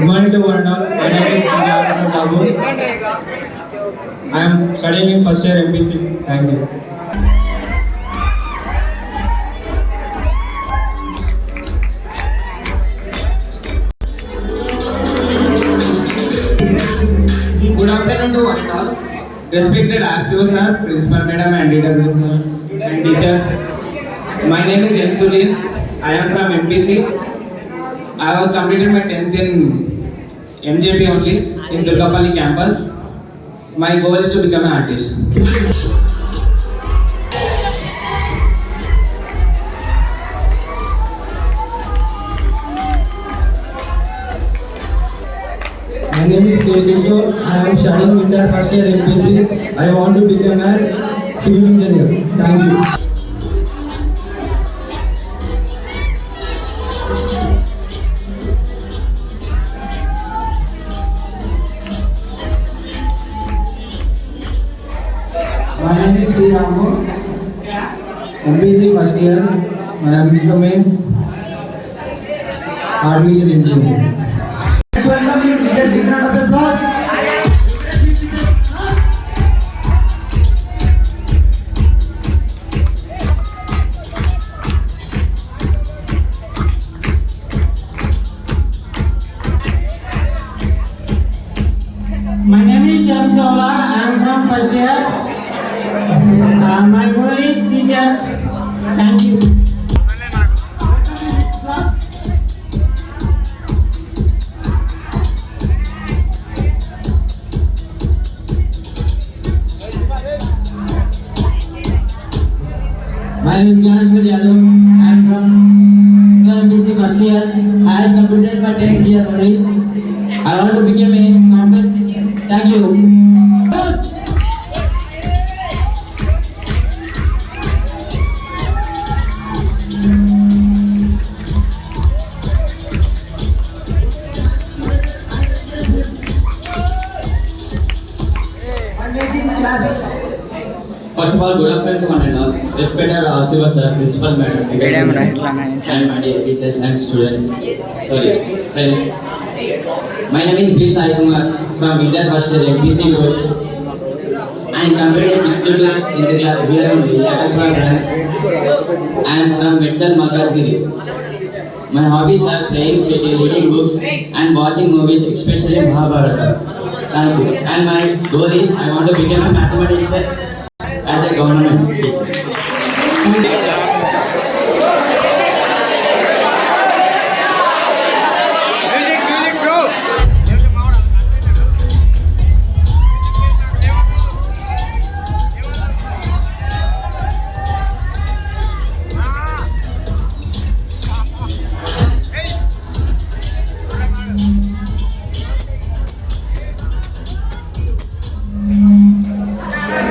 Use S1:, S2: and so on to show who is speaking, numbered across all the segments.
S1: morning to one and all. My name is Anjana Babu. I am studying in first year MPC. Thank you.
S2: Good afternoon to one and all. Respected RCO sir, Principal Madam and DW sir and teachers. My name is M. Sujit. I am from MPC. I was completed my 10th in MJP only in Durgapalli campus. My goal is to become an artist.
S1: My name is K. Kishore. I am studying inter first year MPC. I want to become a civil engineer. Thank you. My name is P. Ramu. MPC first year. I am becoming artificial intelligence.
S3: Let's welcome you with a big round of applause.
S4: My name is M. Solar. I am from first year. My goal is teacher. Thank you.
S3: My name is Gyaneshwar Yadav. I am from MPC first year. I have completed my 10th year only. I want to become a software engineer. Thank you. I'm making claps.
S5: First of all, good afternoon to one and all. Respected RCO sir, Principal Madam, and my dear teachers and students. Sorry, friends. My name is B. Sai Kumar from Inter First Year MPC Road. I am completed 62 in the class here only, Yatapura branch. I am from Medchan Malkajgiri. My hobbies are playing city, reading books, and watching movies, especially Mahabharata. Thank you. And my goal is I want to become a mathematics as a government teacher.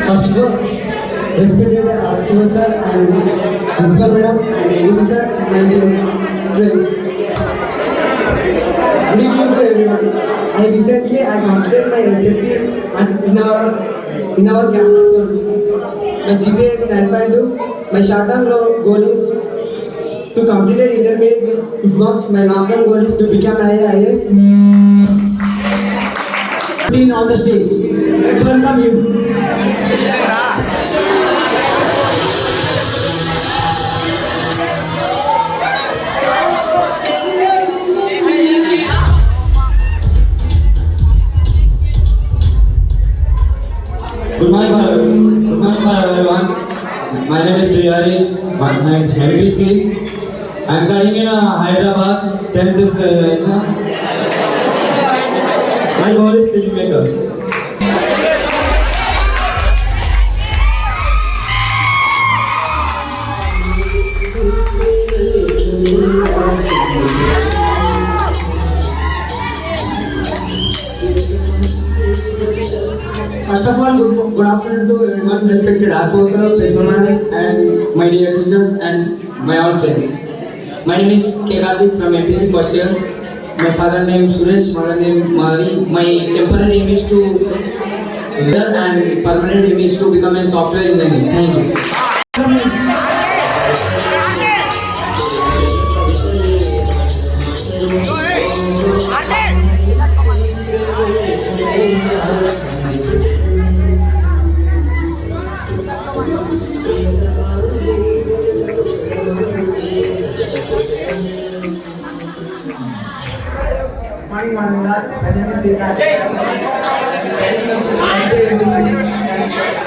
S3: First of all, respected RCO sir and Principal Madam and ADB sir and friends. Good evening to everyone. I recently completed my SSC and in our campus only. My GPA is 9.2. My short-term goal is to complete an intermediate with good marks. My long-term goal is to become IAS. On the stage. Let's welcome you.
S1: Good morning for everyone. My name is Srihari. My MPC. I am studying in Hyderabad 10th. My goal is filmmaker.
S4: First of all, good afternoon to everyone, respected RCO sir, Principal Madam, and my dear teachers and my all friends. My name is K. Karthik from MPC first year. My father name Suresh, mother name Mari. My temporary aim is to and permanent aim is to become a software engineer. Thank you.
S3: Morning, Manundar. My name is Deepak. I am studying the first year MPC.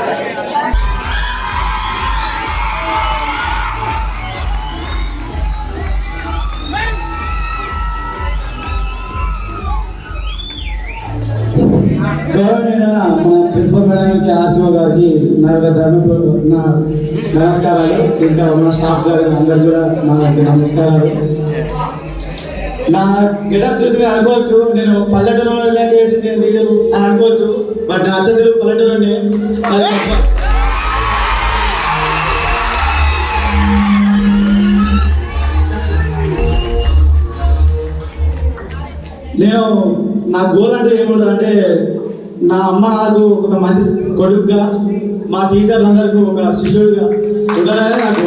S1: గౌరవనీయ మన principal madam RCO గారికి నా యొక్క నా నమస్కారాలు. ఇంకా మన staff గారికి అందరికి కూడా నా యొక్క నమస్కారాలు. నా గెటప్ చూసి మీరు అనుకోవచ్చు నేను పల్లెటూరు చేసి నేను లీడు అని అనుకోవచ్చు. బట్ నా అచ్చందులు పల్లెటూరుని నేను నా గోల్ అంటే ఏముంటుంది అంటే నా అమ్మ నాకు ఒక మంచి కొడుకుగా మా టీచర్లందరికీ ఒక శిష్యుడిగా ఉండాలనే నాకు